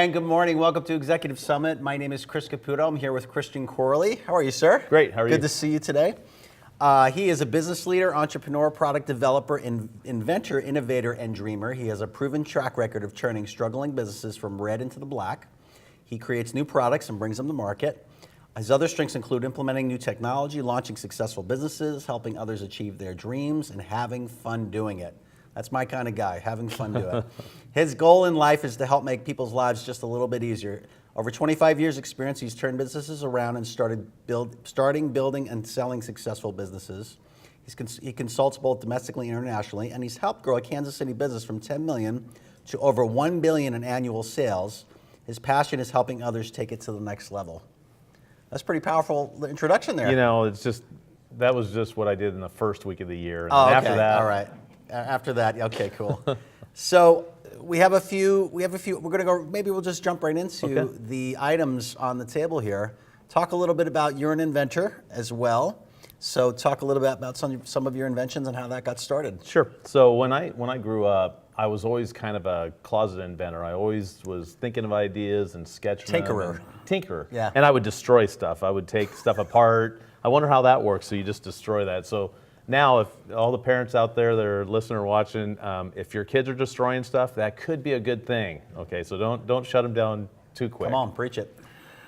And good morning. Welcome to Executive Summit. My name is Chris Caputo. I'm here with Christian Corley. How are you, sir? Great. How are you? Good to see you today. He is a business leader, entrepreneur, product developer, inventor, innovator, and dreamer. He has a proven track record of turning struggling businesses from red into the black. He creates new products and brings them to market. His other strengths include implementing new technology, launching successful businesses, helping others achieve their dreams, and having fun doing it. That's my kind of guy, having fun doing it. His goal in life is to help make people's lives just a little bit easier. Over 25 years experience, he's turned businesses around and starting, building, and selling successful businesses. He consults both domestically and internationally, and he's helped grow a Kansas City business from 10 million to over 1 billion in annual sales. His passion is helping others take it to the next level. That's a pretty powerful introduction there. You know, that was just what I did in the first week of the year. And okay. After that, all right. After that, okay, cool. So we have a few, we're going to go, maybe we'll just jump right into the items on the table here. Talk a little bit about, you're an inventor as well. So talk a little bit about some of your inventions and how that got started. Sure. So when I grew up, I was always kind of a closet inventor. I always was thinking of ideas and sketching them. Tinkerer. Yeah. And I would destroy stuff. I would take stuff apart. I wonder how that works. So you just destroy that. So now, if all the parents out there that are listening or watching, if your kids are destroying stuff, that could be a good thing. Okay, so don't shut them down too quick. Come on, preach it.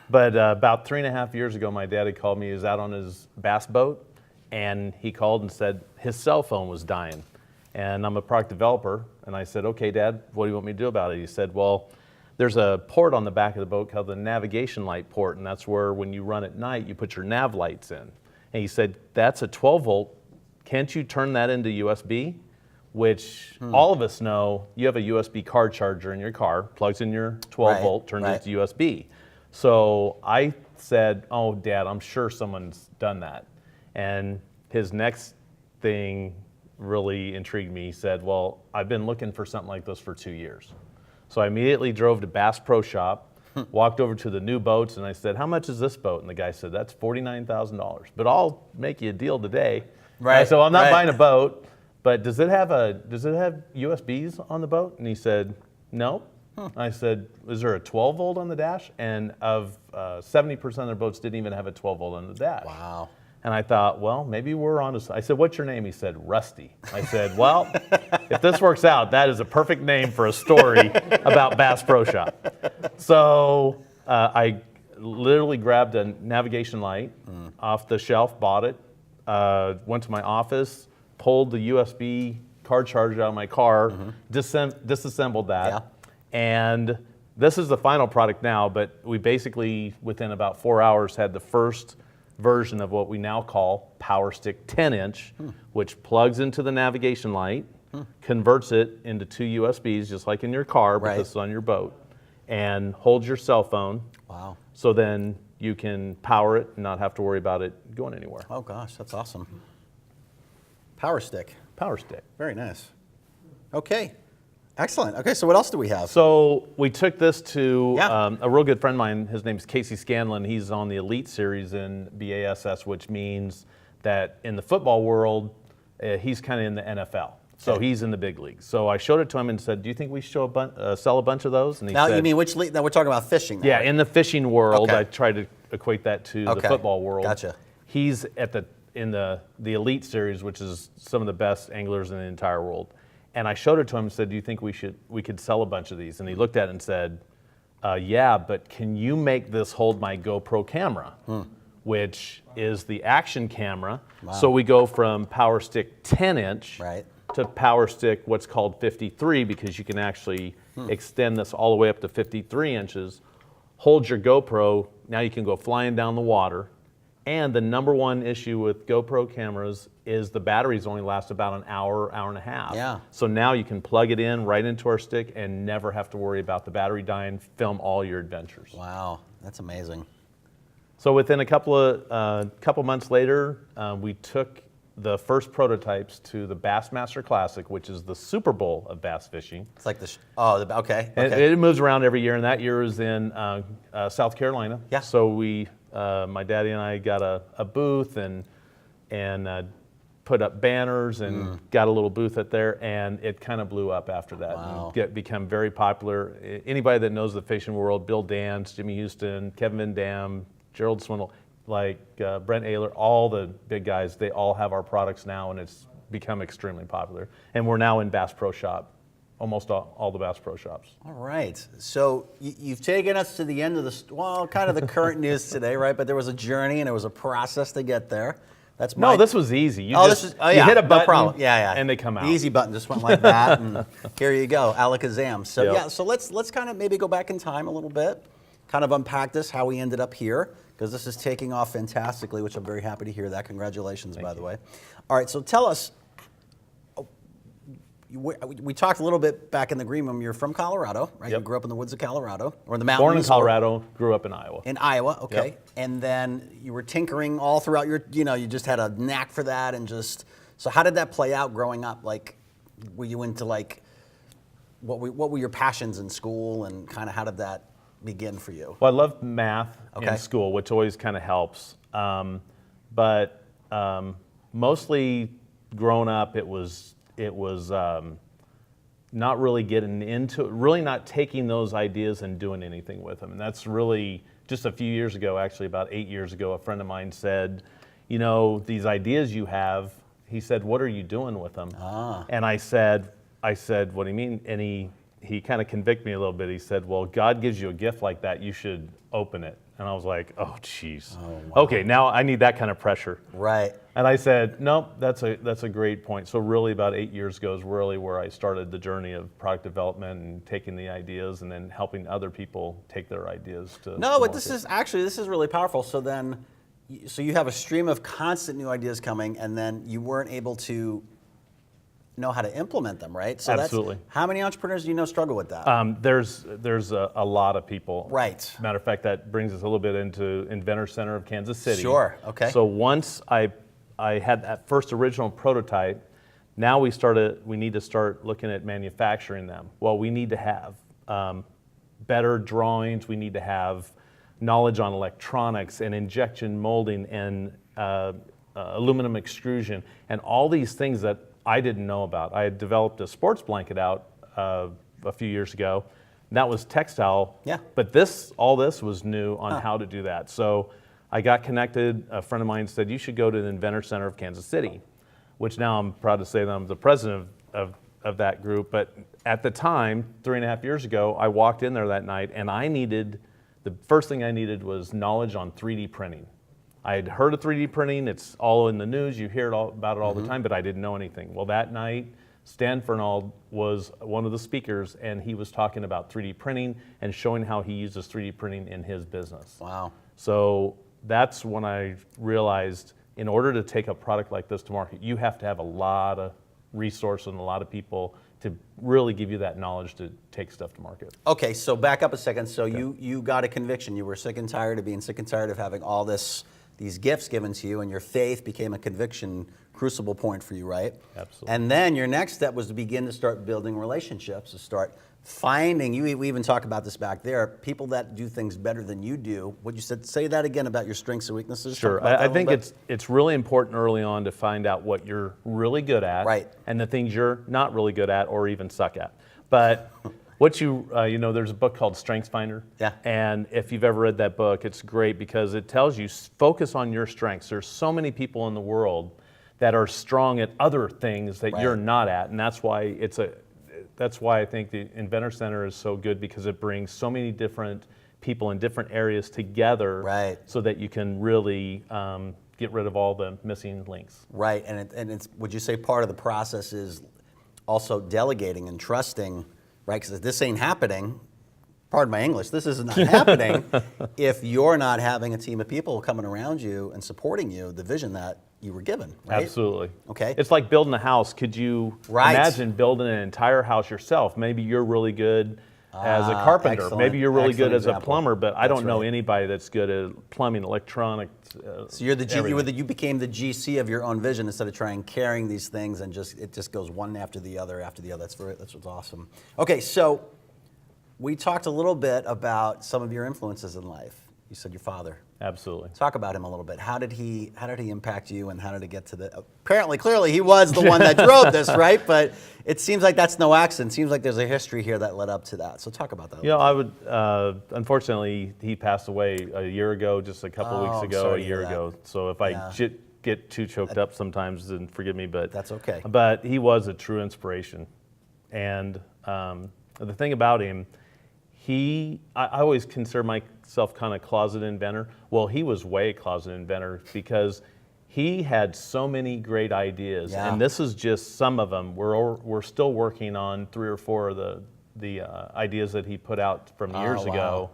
But about 3.5 years ago, my daddy called me. He was out on his bass boat, and he called and said his cell phone was dying. And I'm a product developer, and I said, okay, Dad, what do you want me to do about it? He said, well, there's a port on the back of the boat called the navigation light port, and that's where when you run at night, you put your nav lights in. And he said, that's a 12 volt. Can't you turn that into USB? Which all of us know, you have a USB car charger in your car, plugs in your 12 volt, turns it to USB. So I said, oh, Dad, I'm sure someone's done that. And his next thing really intrigued me. He said, well, I've been looking for something like this for 2 years. So I immediately drove to Bass Pro Shop, walked over to the new boats, and I said, how much is this boat? And the guy said, that's $49,000, but I'll make you a deal today. Right. So I'm not buying a boat, but does it have USBs on the boat? And he said, no. I said, is there a 12 volt on the dash? And of 70% of their boats didn't even have a 12 volt on the dash. Wow. And I thought, well, maybe we're on I said, what's your name? He said, Rusty. I said, well, if this works out, that is a perfect name for a story about Bass Pro Shop. So I literally grabbed a navigation light off the shelf, bought it, went to my office, pulled the USB car charger out of my car, disassembled that, and this is the final product now, but we basically, within about 4 hours, had the first version of what we now call Power Stick 10-inch, which plugs into the navigation light, converts it into 2 USBs, just like in your car, but this is on your boat, and holds your cell phone. Wow. So then you can power it and not have to worry about it going anywhere. Oh gosh, that's awesome. Power Stick. Power Stick. Very nice. Okay. Excellent. Okay, so what else do we have? So we took this to a real good friend of mine. His name's Casey Scanlon. He's on the Elite Series in BASS, which means that in the football world, he's kind of in the NFL. So he's in the big leagues. So I showed it to him and said, do you think we should sell a bunch of those? And he said, you mean which league? Now we're talking about fishing now. Yeah, in the fishing world, I try to equate that to the football world. Gotcha. He's in the Elite Series, which is some of the best anglers in the entire world. And I showed it to him and said, do you think we could sell a bunch of these? And he looked at it and said, yeah, but can you make this hold my GoPro camera, which is the action camera. Wow. So we go from Power Stick 10-inch to Power Stick what's called 53, because you can actually extend this all the way up to 53 inches, hold your GoPro, now you can go flying down the water. And the #1 issue with GoPro cameras is the batteries only last about an hour, hour and a half. Yeah. So now you can plug it in right into our stick and never have to worry about the battery dying, film all your adventures. Wow, that's amazing. So within a couple months later, we took the first prototypes to the Bassmaster Classic, which is the Super Bowl of bass fishing. It's like And it moves around every year, and that year is in South Carolina. Yeah. So my daddy and I got a booth and put up banners and got a little booth at there, and it kind of blew up after that. Wow. Become very popular. Anybody that knows the fishing world, Bill Dance, Jimmy Houston, Kevin Van Dam, Gerald Swindle, like Brent Ayler, all the big guys, they all have our products now, and it's become extremely popular. And we're now in Bass Pro Shop, almost all the Bass Pro Shops. All right. So you've taken us to the end of kind of the current news today, right? But there was a journey and there was a process to get there. That's No, this was easy. You yeah, you hit a button, no problem. Yeah, and they come out. The easy button just went like that, and here you go, alakazam. So Yep. yeah, so let's kind of maybe go back in time a little bit, kind of unpack this, how we ended up here, because this is taking off fantastically, which I'm very happy to hear that. Congratulations, by the way. All right, so tell us. We talked a little bit back in the green room. You're from Colorado, right? Yep. You grew up in the woods of Colorado, or in the mountains. Born in Colorado, grew up in Iowa. In Iowa, okay. Yep. And then you were tinkering all throughout your, you just had a knack for that and so how did that play out growing up? Like, were you into like, what were your passions in school and kind of how did that begin for you? Well, I loved math Okay. in school, which always kind of helps. But mostly growing up, it was not really getting into it, really not taking those ideas and doing anything with them. And that's really just a few years ago, actually about 8 years ago, a friend of mine said, these ideas you have, he said, what are you doing with them? And I said, what do you mean? And he kind of convicted me a little bit. He said, well, God gives you a gift like that, you should open it. And I was like, oh, geez. Oh, wow. Okay, now I need that kind of pressure. Right. And I said, no, that's a great point. So really about 8 years ago is really where I started the journey of product development and taking the ideas and then helping other people take their ideas to No, but market. this is really powerful. So you have a stream of constant new ideas coming and then you weren't able to know how to implement them, right? So Absolutely. How many entrepreneurs do you know struggle with that? There's a lot of people. Right. Matter of fact, that brings us a little bit into Inventor Center of Kansas City. Sure, okay. So once I had that first original prototype, now we need to start looking at manufacturing them. Well, we need to have better drawings, we need to have knowledge on electronics and injection molding and aluminum extrusion and all these things that I didn't know about. I had developed a sports blanket out a few years ago, and that was textile. Yeah. But all this was new on how to do that. So I got connected. A friend of mine said, you should go to the Inventor Center of Kansas City, which now I'm proud to say that I'm the president of that group. But at the time, 3.5 years ago, I walked in there that night, and the first thing I needed was knowledge on 3D printing. I had heard of 3D printing, it's all in the news, you hear about it all the time, but I didn't know anything. Well, that night, Stan Fernald was one of the speakers, and he was talking about 3D printing and showing how he uses 3D printing in his business. Wow. So that's when I realized in order to take a product like this to market, you have to have a lot of resources and a lot of people to really give you that knowledge to take stuff to market. Okay, so back up a second. So you got a conviction. You were sick and tired of being sick and tired of having all these gifts given to you, and your faith became a conviction crucible point for you, right? Absolutely. And then your next step was to begin to start building relationships, to start finding, we even talk about this back there, people that do things better than you do. What you said, say that again about your strengths and weaknesses. Sure, I think it's really important early on to find out what you're really good at, right, and the things you're not really good at or even suck at. But what there's a book called Strengthsfinder. Yeah. And if you've ever read that book, it's great because it tells you focus on your strengths. There's so many people in the world that are strong at other things that you're not at, and that's why I think the Inventor Center is so good because it brings so many different people in different areas together, so that you can really get rid of all the missing links. Right, and it's would you say part of the process is also delegating and trusting? Right, because if this ain't happening, pardon my English, this is not happening if you're not having a team of people coming around you and supporting you, the vision that you were given, right? Absolutely. Okay. It's like building a house. Could you imagine building an entire house yourself? Maybe you're really good as a carpenter. Excellent. Maybe you're really good as a Example. plumber, but I don't know right. anybody that's good at plumbing, electronics. So you're you became the GC of your own vision instead of trying carrying these things and it just goes one after the other after the other. That's what's awesome. Okay, so we talked a little bit about some of your influences in life. You said your father. Absolutely. Talk about him a little bit. How did he impact you, and how did it get to the? Apparently, clearly, he was the one that drove this, right? But it seems like that's no accident. It seems like there's a history here that led up to that. So talk about that. You know, I would. Unfortunately, he passed away a year ago, just a couple weeks I'm ago, sorry a to year hear that. ago. So if I get too choked up sometimes, then forgive me. But That's okay. But he was a true inspiration, and the thing about him. I always consider myself kind of closet inventor. Well, he was way closet inventor because he had so many great ideas, and this is just some of them. We're still working on 3 or 4 of the ideas that he put out from years ago,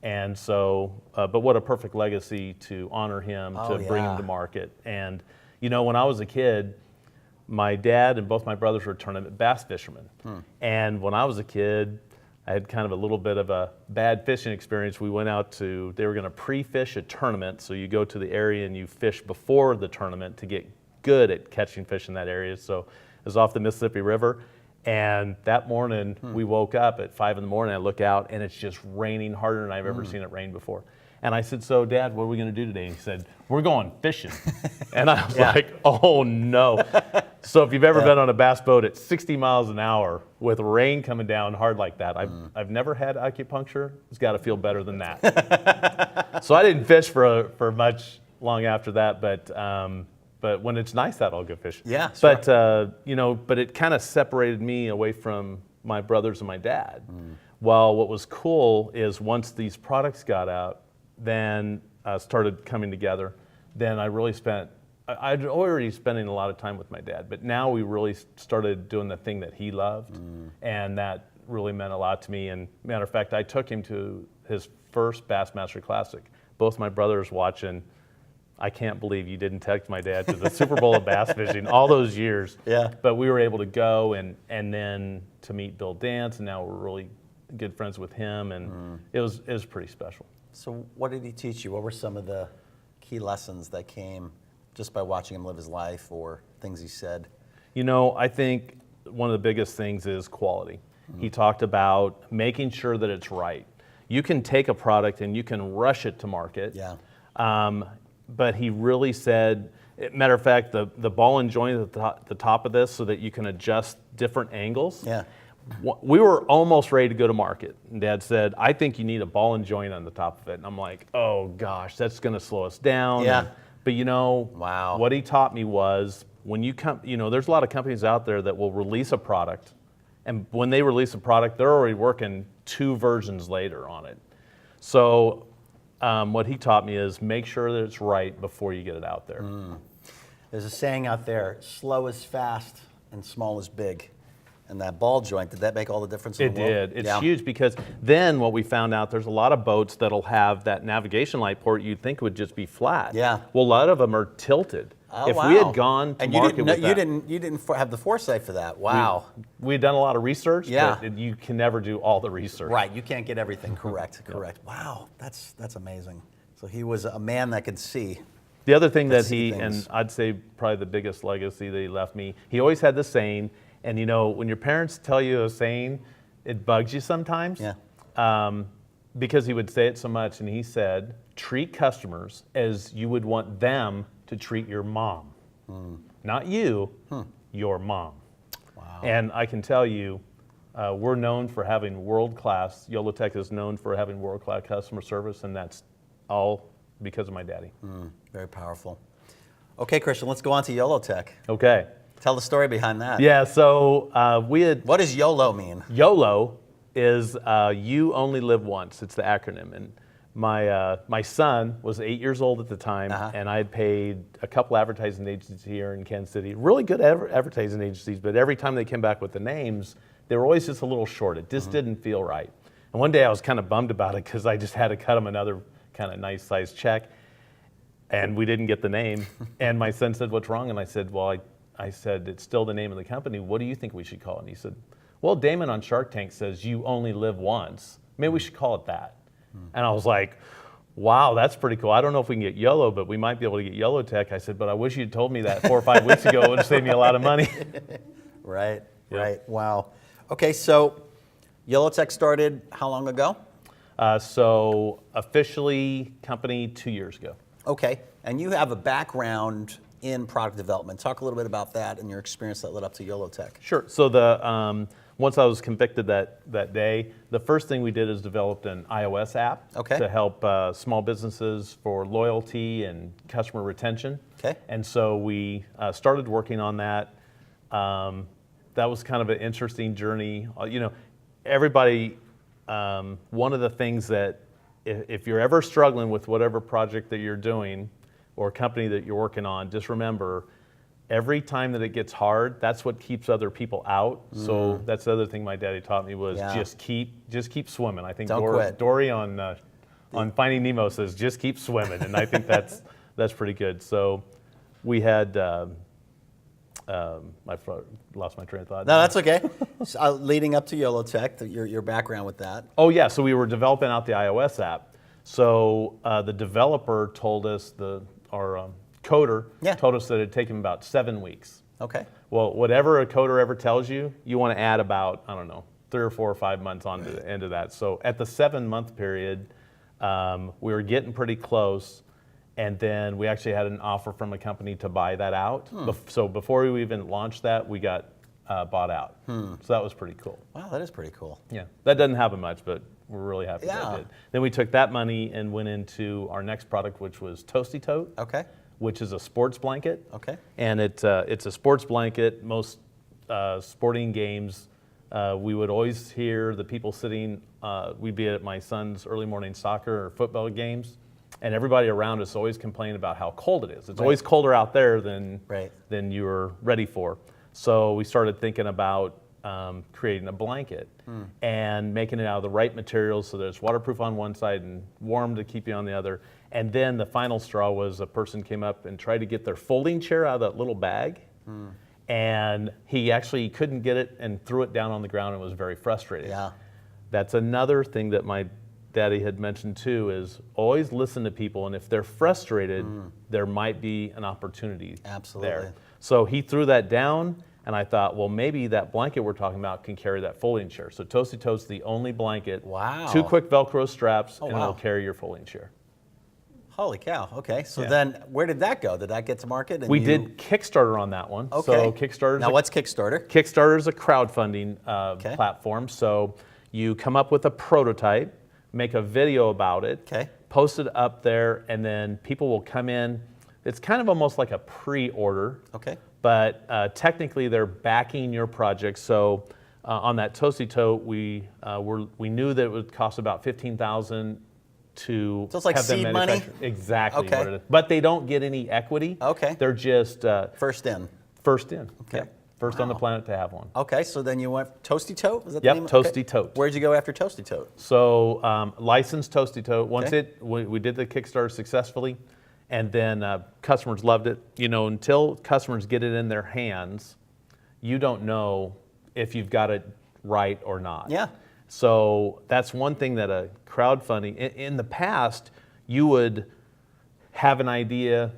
and so. But what a perfect legacy to honor him, to bring him to market. And you know, when I was a kid, my dad and both my brothers were tournament bass fishermen, and when I was a kid. I had kind of a little bit of a bad fishing experience. We went out they were going to pre-fish a tournament, so you go to the area and you fish before the tournament to get good at catching fish in that area. So it was off the Mississippi River, and that morning we woke up at 5 in the morning. I look out and it's just raining harder than I've ever seen it rain before. And I said, "So, Dad, what are we going to do today?" And he said, "We're going fishing." And I was like, "Oh no!" So if you've ever been on a bass boat at 60 miles an hour with rain coming down hard like that, I've never had acupuncture. It's got to feel better than that. So I didn't fish for much long after that, but when it's nice out, I'll go fishing. Yeah, sure. But you know, but it kind of separated me away from my brothers and my dad. Well, what was cool is once these products got out, then started coming together, then I really I'd already spending a lot of time with my dad, but now we really started doing the thing that he loved, and that really meant a lot to me. And matter of fact, I took him to his first Bassmaster Classic. Both my brothers watching. I can't believe you didn't take my dad to the Super Bowl of bass fishing all those years. Yeah. But we were able to go and then to meet Bill Dance, and now we're really good friends with him, and it was pretty special. So what did he teach you? What were some of the key lessons that came just by watching him live his life, or things he said? You know, I think one of the biggest things is quality. He talked about making sure that it's right. You can take a product and you can rush it to market. Yeah. But he really said, matter of fact, the ball and joint at the top of this so that you can adjust different angles. Yeah. We were almost ready to go to market. And Dad said, "I think you need a ball and joint on the top of it." And I'm like, "Oh gosh, that's going to slow us down." Yeah. But you know, Wow. what he taught me was when you come, you know, there's a lot of companies out there that will release a product, and when they release a product, they're already working 2 versions later on it. So what he taught me is make sure that it's right before you get it out there. There's a saying out there: slow is fast and small is big. And that ball joint, did that make all the difference in It the world? did. It's huge because then what we found out, there's a lot of boats that'll have that navigation light port you'd think would just be flat. Yeah. Well, a lot of them are tilted. Oh, if wow. we had gone to and market with that, you didn't have the foresight for that. Wow. we'd done a lot of research, Yeah. but you can never do all the research. Right. You can't get everything correct. Correct. Wow. That's amazing. So he was a man that could see. The other thing that see he, things. and I'd say probably the biggest legacy that he left me, he always had this saying, and you know, when your parents tell you a saying, it bugs you sometimes. Yeah. Because he would say it so much, and he said, treat customers as you would want them to treat your mom. Not you, your mom. Wow. And I can tell you, we're known for having world-class, YOLOtek is known for having world-class customer service, and that's all because of my daddy. Very powerful. Okay, Christian, let's go on to YOLOtek. Okay. Tell the story behind that. Yeah, so we had... What does YOLO mean? YOLO is you only live once. It's the acronym. And my son was 8 years old at the time, and I had paid a couple advertising agencies here in Kansas City, really good advertising agencies, but every time they came back with the names, they were always just a little short. It just didn't feel right. And one day I was kind of bummed about it because I just had to cut him another kind of nice sized check, and we didn't get the name. And my son said, "What's wrong?" And I said, "Well, I said, it's still the name of the company. What do you think we should call it?" And he said, "Well, Damon on Shark Tank says you only live once. Maybe we should call it that." And I was like, wow, that's pretty cool. I don't know if we can get YOLO, but we might be able to get YOLOtek. I said, but I wish you'd told me that 4 or 5 weeks ago. It would have saved me a lot of money. Right, Yeah. right. Wow. Okay, so YOLOtek started how long ago? So officially, company 2 years ago. Okay, and you have a background in product development. Talk a little bit about that and your experience that led up to YOLOtek. Sure. So once I was convicted that day, the first thing we did is developed an iOS app to help small businesses for loyalty and customer retention. Okay. And so we started working on that. That was kind of an interesting journey. Everybody, one of the things that if you're ever struggling with whatever project that you're doing or company that you're working on, just remember, every time that it gets hard, that's what keeps other people out. So that's the other thing my daddy taught me was just keep swimming. I think Dory on Finding Nemo says just keep swimming, and I think that's pretty good. So we had I lost my train of thought. No, that's okay. So, leading up to YOLOtek, your background with that. Oh yeah, so we were developing out the iOS app. So the developer told us, our coder told us that it'd take him about 7 weeks. Okay. Well, whatever a coder ever tells you, you want to add about, I don't know, 3 or 4 or 5 months on to the end of that. So at the 7-month period, we were getting pretty close. And then we actually had an offer from a company to buy that out. So before we even launched that, we got bought out. So that was pretty cool. Wow, that is pretty cool. Yeah, that doesn't happen much, but we're really happy that did. Then we took that money and went into our next product, which was Toasty Tote. Okay. Which is a sports blanket. Okay. And it's a sports blanket. Most sporting games, we would always hear the people sitting, we'd be at my son's early morning soccer or football games, and everybody around us always complained about how cold it is. It's always colder out there than you were ready for. So we started thinking about creating a blanket and making it out of the right materials so that it's waterproof on one side and warm to keep you on the other. And then the final straw was a person came up and tried to get their folding chair out of that little bag. And he actually couldn't get it and threw it down on the ground and was very frustrated. Yeah. That's another thing that my daddy had mentioned too, is always listen to people, and if they're frustrated, there might be an opportunity there. So he threw that down, and I thought, well, maybe that blanket we're talking about can carry that folding chair. So Toasty Tote's the only blanket. Wow. 2 quick Velcro straps, and it'll carry your folding chair. Holy cow, okay. So then where did that go? Did that get to market? And we did Kickstarter on that one. Okay. So Kickstarter's now what's Kickstarter? Kickstarter is a crowdfunding platform. So you come up with a prototype, make a video about it, post it up there, and then people will come in. It's kind of almost like a pre-order, but technically they're backing your project. So on that Toasty Tote, we knew that it would cost about $15,000 to so it's like have seed them money? Exactly what it is. But they don't get any equity. Okay. They're just first in. First in. Okay. Yep. First on the planet to have one. Okay, so then you went Toasty Tote? Was that the name? Toasty Tote. Where'd you go after Toasty Tote? So licensed Toasty Tote. Once we did the Kickstarter successfully, and then customers loved it. You know, until customers get it in their hands, you don't know if you've got it right or not. Yeah. So that's one thing that a crowdfunding, in the past, you would have an idea,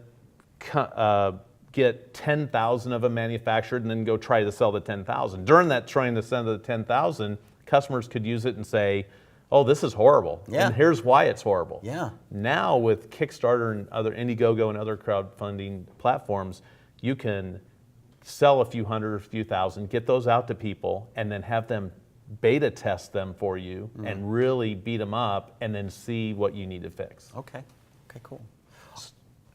get 10,000 of them manufactured, and then go try to sell the 10,000. During that trying to sell the 10,000, customers could use it and say, oh, this is horrible, and here's why it's horrible. Yeah. Now with Kickstarter and other Indiegogo and other crowdfunding platforms, you can sell a few hundred, a few thousand, get those out to people, and then have them beta test them for you and really beat them up, and then see what you need to fix. Okay. Okay, cool.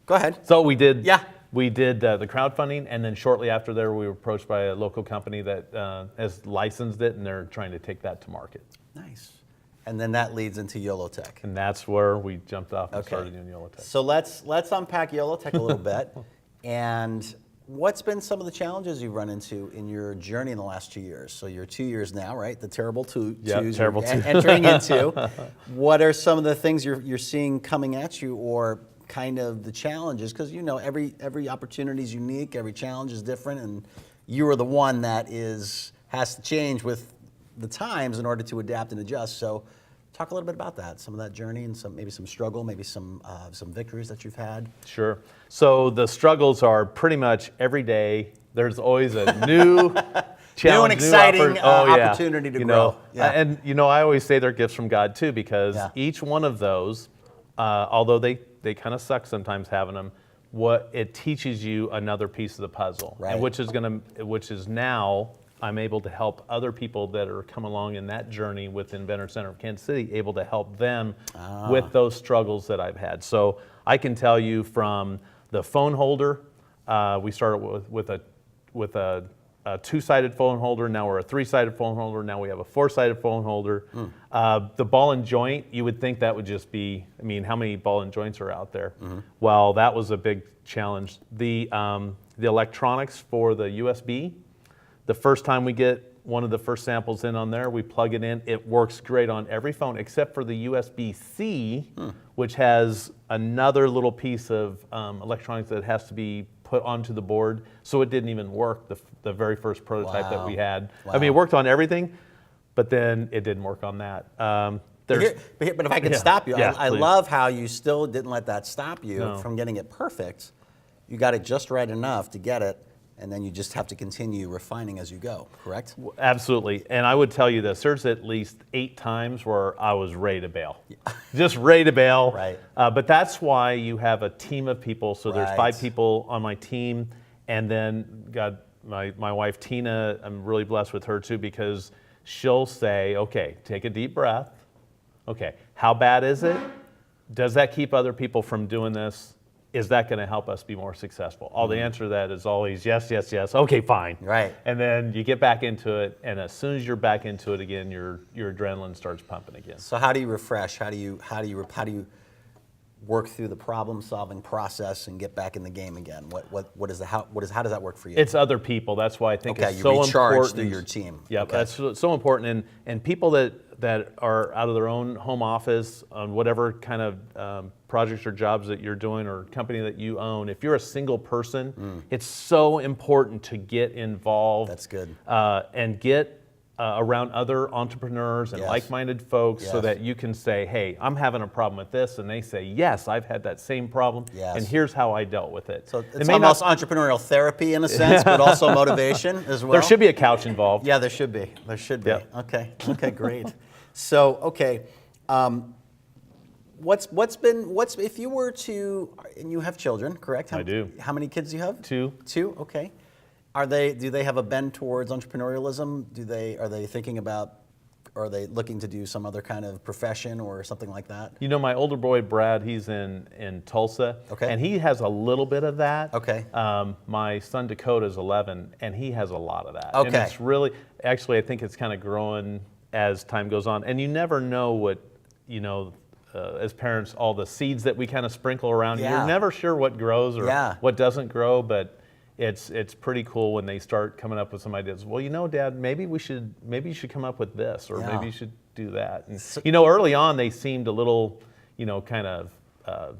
Go ahead. So we did. Yeah. We did the crowdfunding, and then shortly after there, we were approached by a local company that has licensed it, and they're trying to take that to market. Nice. And then that leads into YOLOtek. And that's where we jumped off and started doing YOLOtek. So let's unpack YOLOtek a little bit. And what's been some of the challenges you've run into in your journey in the last 2 years? So you're 2 years now, right? The terrible twos you're entering into. What are some of the things you're seeing coming at you, or kind of the challenges? Because you know every opportunity is unique, every challenge is different, and you are the one that has to change with the times in order to adapt and adjust. So talk a little bit about that, some of that journey, and maybe some struggle, maybe some victories that you've had. Sure. So the struggles are pretty much every day. There's always a new challenge, exciting yeah. opportunity to You grow. know, Yeah. And I always say they're gifts from God too, because Yeah. each one of those, although they kind of suck sometimes having them, what it teaches you another piece of the puzzle, Right. and which is now I'm able to help other people that are come along in that journey with Inventor Center of Kansas City, able to help them with those struggles that I've had. So I can tell you from the phone holder, we started with a two-sided phone holder. Now we're a three-sided phone holder. Now we have a four-sided phone holder. The ball and joint, you would think that would just be, I mean, how many ball and joints are out there? Well, that was a big challenge. The electronics for the USB, the first time we get one of the first samples in on there, we plug it in. It works great on every phone except for the USB-C, which has another little piece of electronics that has to be put onto the board. So it didn't even work, the very first prototype that we had. Wow. I mean, it worked on everything, but then it didn't work on that. But if I could stop you, I please. love how you still didn't let that stop you No. from getting it perfect. You got it just right enough to get it, and then you just have to continue refining as you go, correct? Absolutely. And I would tell you this, there's at least 8 times where I was ready to bail. Just ready to bail. Right. But that's why you have a team of people. So there's Right. 5 people on my team. And then my wife, Tina, I'm really blessed with her too, because she'll say, okay, take a deep breath. Okay, how bad is it? Does that keep other people from doing this? Is that going to help us be more successful? The answer to that is always yes, yes, yes. Okay, fine. Right. And then you get back into it, and as soon as you're back into it again, your adrenaline starts pumping again. So how do you refresh? How do you work through the problem-solving process and get back in the game again? How does that work for you? It's other people. That's why I think Okay, it's you so recharge important. through your team. Yeah, Okay. that's so important. And people that are out of their own home office on whatever kind of projects or jobs that you're doing or company that you own, if you're a single person, it's so important to get involved. That's good. And get around other entrepreneurs and Yes. like-minded folks so Yes. that you can say, hey, I'm having a problem with this. And they say, yes, I've had that same problem. Yes. And here's how I dealt with it. So It it's may almost not- entrepreneurial therapy in a sense, but also motivation as well. There should be a couch involved. Yeah, there should be. There should be. Yep. Okay, great. So, okay, if you were to, and you have children, correct? I do. How many kids do you have? 2. 2. Okay. Do they have a bend towards entrepreneurialism? Are they thinking about? Are they looking to do some other kind of profession or something like that? You know, my older boy, Brad, he's in Tulsa. Okay. And he has a little bit of that. Okay. My son Dakota is 11, and he has a lot of that. Okay. And it's really, actually, I think it's kind of growing as time goes on. And you never know what, as parents, all the seeds that we kind of sprinkle around. Yeah. You're never sure what grows or Yeah. what doesn't grow, but it's pretty cool when they start coming up with some ideas. Well, Dad, maybe you should come up with this, or Yeah. maybe you should do that. And, early on they seemed a little, kind of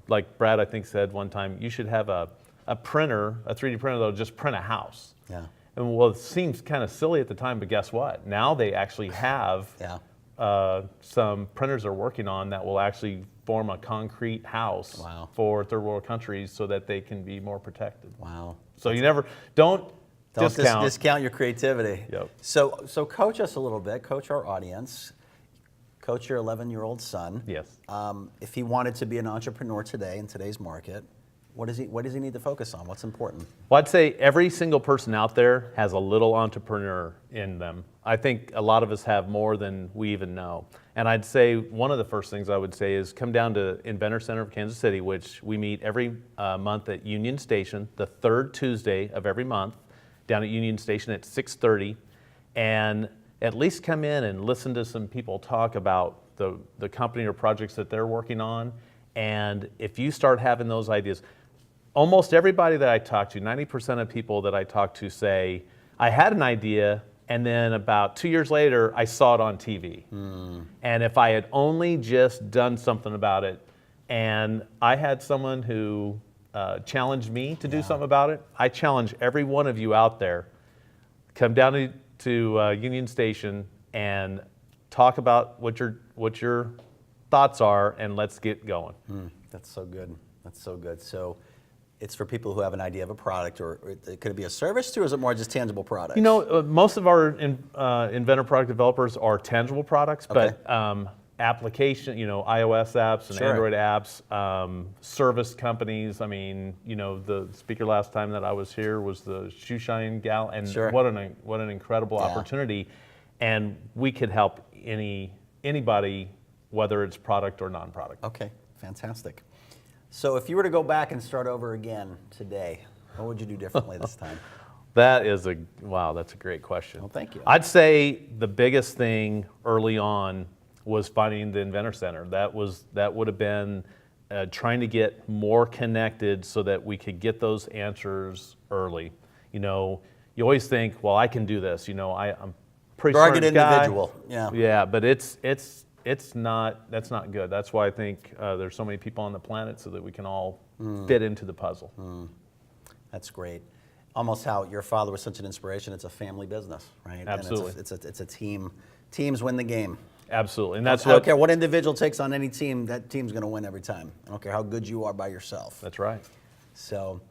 like Brad, I think, said one time, you should have a printer, a 3D printer that'll just print a house. Yeah. And well, it seems kind of silly at the time, but guess what? Now they actually have some printers they're working on that will actually form a concrete house Wow. for third world countries so that they can be more protected. Wow. So you never don't discount your creativity. Yep. So coach us a little bit. Coach our audience. Coach your 11-year-old son. Yes. If he wanted to be an entrepreneur today in today's market, what does he need to focus on? What's important? Well, I'd say every single person out there has a little entrepreneur in them. I think a lot of us have more than we even know. And I'd say one of the first things I would say is come down to Inventor Center of Kansas City, which we meet every month at Union Station, the third Tuesday of every month, down at Union Station at 6:30, and at least come in and listen to some people talk about the company or projects that they're working on. And if you start having those ideas, almost everybody that I talk to, 90% of people that I talk to say, I had an idea, and then about 2 years later, I saw it on TV. And if I had only just done something about it, and I had someone who challenged me to do something about it, I challenge every one of you out there, come down to Union Station and talk about what your thoughts are, and let's get going. That's so good. That's so good. So It's for people who have an idea of a product, or could it be a service too, or is it more just tangible products? You know, most of our Inventor product developers are tangible products, Okay. but application, you know, iOS apps and Sure. Android apps, service companies. I mean, you know, the speaker last time that I was here was the shoe shine gal, and Sure. what an incredible Yeah. opportunity. And we could help anybody, whether it's product or non-product. Okay, fantastic. So if you were to go back and start over again today, what would you do differently this time? That's a great question. Well, thank you. I'd say the biggest thing early on was finding the Inventor Center. That would have been trying to get more connected so that we could get those answers early. You know, you always think, well, I can do this. You know, I'm pretty Rugged smart guy. individual. Yeah. Yeah, but that's not good. That's why I think there's so many people on the planet, so that we can all fit into the puzzle. That's great. Almost how your father was such an inspiration. It's a family business, right? Absolutely. And it's a team. Teams win the game. Absolutely, and that's I don't what. care what individual takes on any team, that team's going to win every time. I don't care how good you are by yourself. That's right. So,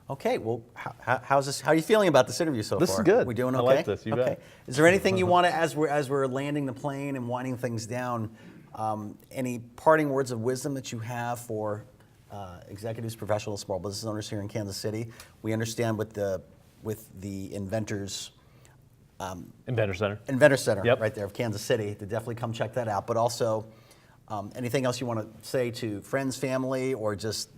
okay, well, how's this? How are you feeling about this interview so far? This is good. We doing I okay? like this, you okay. bet. Is there anything you want to, as we're landing the plane and winding things down, any parting words of wisdom that you have for executives, professionals, small business owners here in Kansas City? We understand with the Inventors. Inventor Center. Inventor Center, Yep. right there of Kansas City, to definitely come check that out. But also, anything else you want to say to friends, family, or just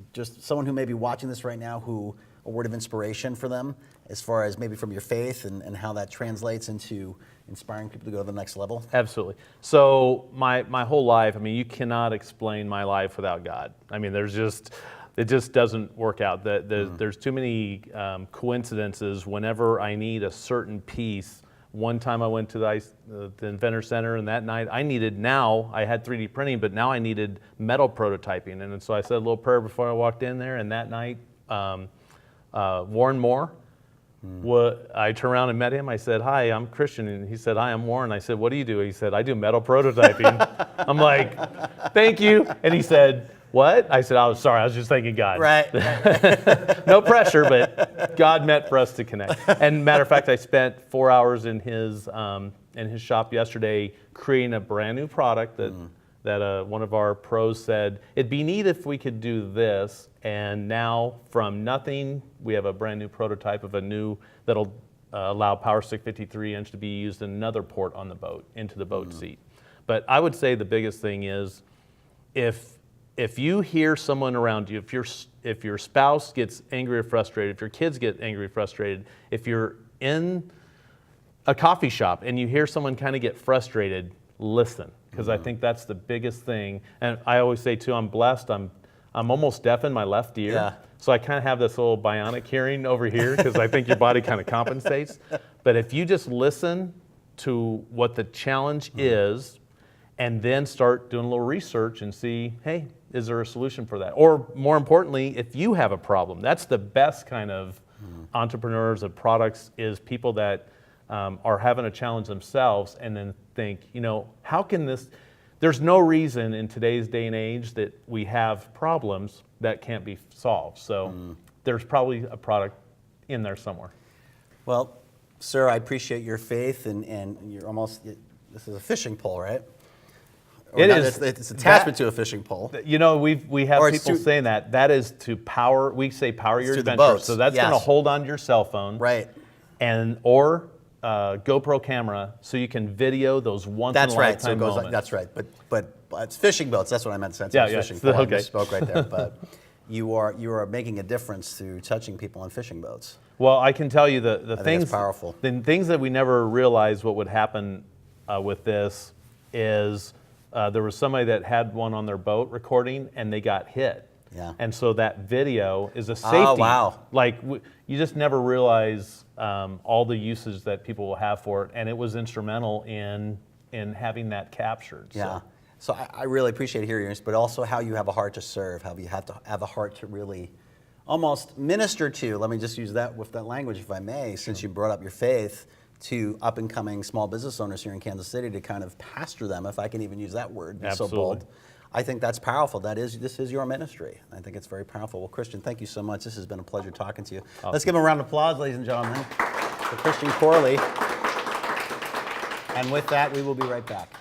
someone who may be watching this right now, who a word of inspiration for them, as far as maybe from your faith and how that translates into inspiring people to go to the next level? Absolutely. So my whole life, I mean, you cannot explain my life without God. I mean, it just doesn't work out. There's too many coincidences. Whenever I need a certain piece, one time I went to the Inventor Center, and that night I had 3D printing, but now I needed metal prototyping. And so I said a little prayer before I walked in there, and that night, Warren Moore, I turned around and met him. I said, "Hi, I'm Christian." And he said, "Hi, I'm Warren." I said, "What do you do?" He said, "I do metal prototyping." I'm like, "Thank you." And he said, "What?" I said, "Oh, sorry, I was just thanking God." Right. No pressure, but God meant for us to connect. And matter of fact, I spent 4 hours in his shop yesterday creating a brand new product that one of our pros said, "It'd be neat if we could do this." And now, from nothing, we have a brand new prototype of that'll allow PowerStick 53-inch to be used in another port on the boat, into the boat seat. But I would say the biggest thing is, if you hear someone around you, if your spouse gets angry or frustrated, if your kids get angry or frustrated, if you're in a coffee shop and you hear someone kind of get frustrated, listen, because I think that's the biggest thing. And I always say too, I'm blessed. I'm almost deaf in my left ear, Yeah. so I kind of have this little bionic hearing over here because I think your body kind of compensates. But if you just listen to what the challenge is, and then start doing a little research and see, hey, is there a solution for that? Or more importantly, if you have a problem, that's the best kind of entrepreneurs of products, is people that are having a challenge themselves and then think, you know, how can this, there's no reason in today's day and age that we have problems that can't be solved. So there's probably a product in there somewhere. Well, sir, I appreciate your faith, and you're almost, this is a fishing pole, right? Or It not, is. It's attachment to a fishing pole. You know, we have Or it's people to- saying that is to power. We say power your to the adventure. boats, So that's yes. going to hold on to your cell phone, Right. and or GoPro camera, so you can video those once That's in a right. So lifetime it goes moments. that's right. But it's fishing boats. That's what I meant to say. Yeah, It's yeah. fishing pole. I Okay. misspoke right there. But you are making a difference through touching people on fishing boats. Well, I can tell you the think things it's powerful. The things that we never realized what would happen with this is there was somebody that had one on their boat recording, and they got hit. Yeah. And so that video is a safety. Oh, wow. Like you just never realize all the uses that people will have for it, and it was instrumental in having that captured. Yeah. So I really appreciate hearing this, but also how you have a heart to serve, how you have to have a heart to really almost minister to, let me just use that with that language if I may, since you brought up your faith, to up and coming small business owners here in Kansas City, to kind of pastor them, if I can even use that word, be so Absolutely. bold, I think that's powerful. This is your ministry. I think it's very powerful. Well, Christian, thank you so much. This has been a pleasure talking to you. Awesome. Let's give him a round of applause, ladies and gentlemen, for Christian Corley. And with that, we will be right back.